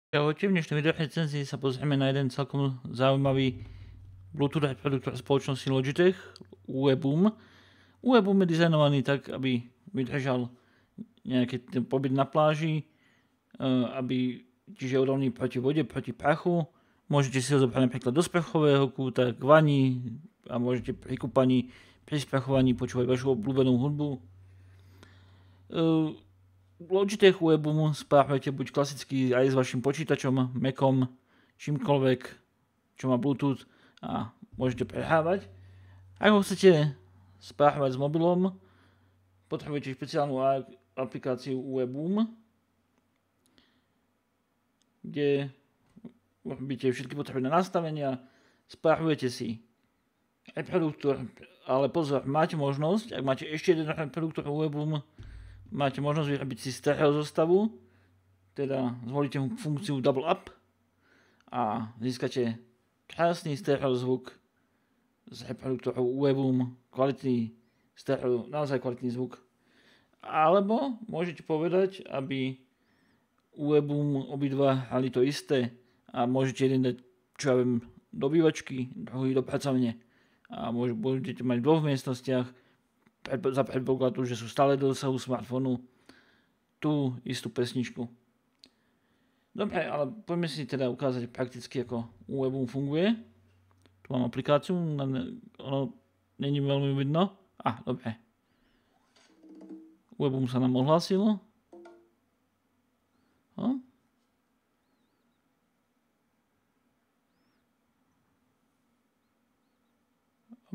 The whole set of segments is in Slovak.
Čaute, v dnešnej videorecenzii sa pozrieme na jeden celkom zaujímavý Bluetooth reproduktor spoločnosti Logitech, UE-Boom. UE-Boom je dizajnovaný tak, aby vydržal nejaký ten pobyt na pláži, aby čiže odolný proti vode, proti prachu. Môžete si ho zobrať napríklad do sprchového kúta, k vani a môžete pri kúpaní, pri sprchovaní počúvať vašu obľúbenú hudbu. Logitech UE-Boom spájate buď klasicky aj s vašim počítačom, Macom, čímkoľvek, čo má Bluetooth a môžete prehrávať. Ak ho chcete spájať s mobilom, potrebujete špeciálnu aplikáciu UE-Boom, kde robíte všetky potrebné nastavenia, spájate si reproduktor, ale pozor, máte možnosť, ak máte ešte jeden reproduktor UE-Boom, máte možnosť vyrobiť si stereo zostavu, teda zvolíte funkciu Double Up a získate krásny stereo zvuk z reproduktorov UE-Boom, kvalitný stereo, naozaj kvalitný zvuk. Alebo môžete povedať, aby UE-Boom obidva hrali to isté a môžete jeden dať, čo ja viem, do obývačky, druhý do pracovne a budete mať v dvoch miestnostiach za predpokladu, že sú stále do dosahu smartfónu tú istú pesničku. Dobre, ale poďme si teda ukázať prakticky, ako UE-Boom funguje. Tu mám aplikáciu, ono není veľmi vidno. Dobre. UE-Boom sa nám ohlásil.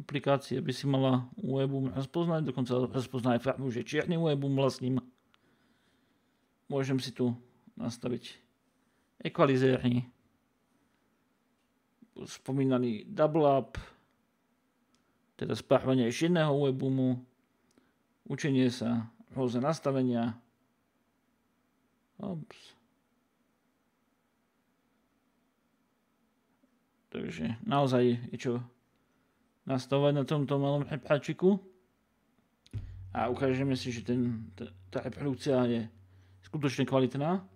Aplikácia by si mala UE-Boom rozpoznať, dokonca rozpozná aj farbu, že čierny UE-Boom vlastním. Môžem si tu nastaviť ekvalizéry, spomínaný Double Up, teda spárovanie ešte jedného UE-Boomu, učenie sa, rôzne nastavenia. Takže naozaj je čo nastavovať na tomto malom repráčiku a ukážeme si, že tá reprodukcia je skutočne kvalitná.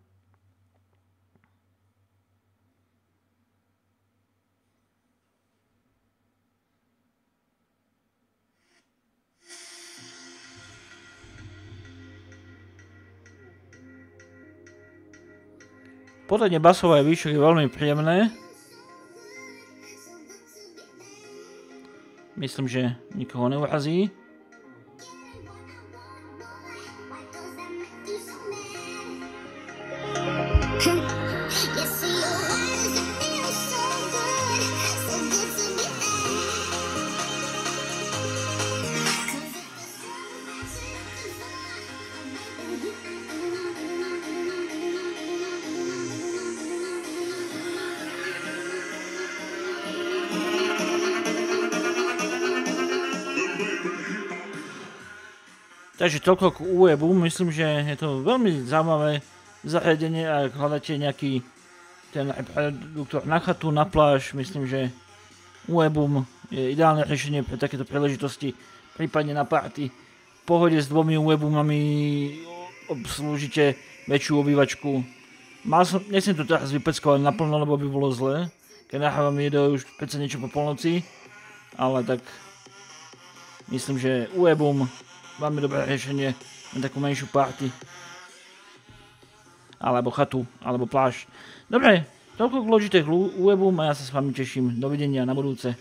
Podanie basové výšok je veľmi príjemné. Myslím, že nikoho neurazí. Takže toľko k UE-Boom, myslím, že je to veľmi zaujímavé zariadenie, ak hľadáte nejaký ten reproduktor na chatu, na pláž, myslím, že UE-Boom je ideálne riešenie pre takéto príležitosti, prípadne na party. V pohode s dvomi UE-Boomami obslúžite väčšiu obývačku. Nechcem to teraz vypeckovať naplno, lebo by bolo zlé, keď nahrávam video už predsa niečo po polnoci, ale tak myslím, že UE-Boom veľmi dobré riešenie na takú menšiu party. Alebo chatu, alebo pláž. Dobre, toľko k Logitech UE-Boom a ja sa s vami teším. Dovidenia na budúce.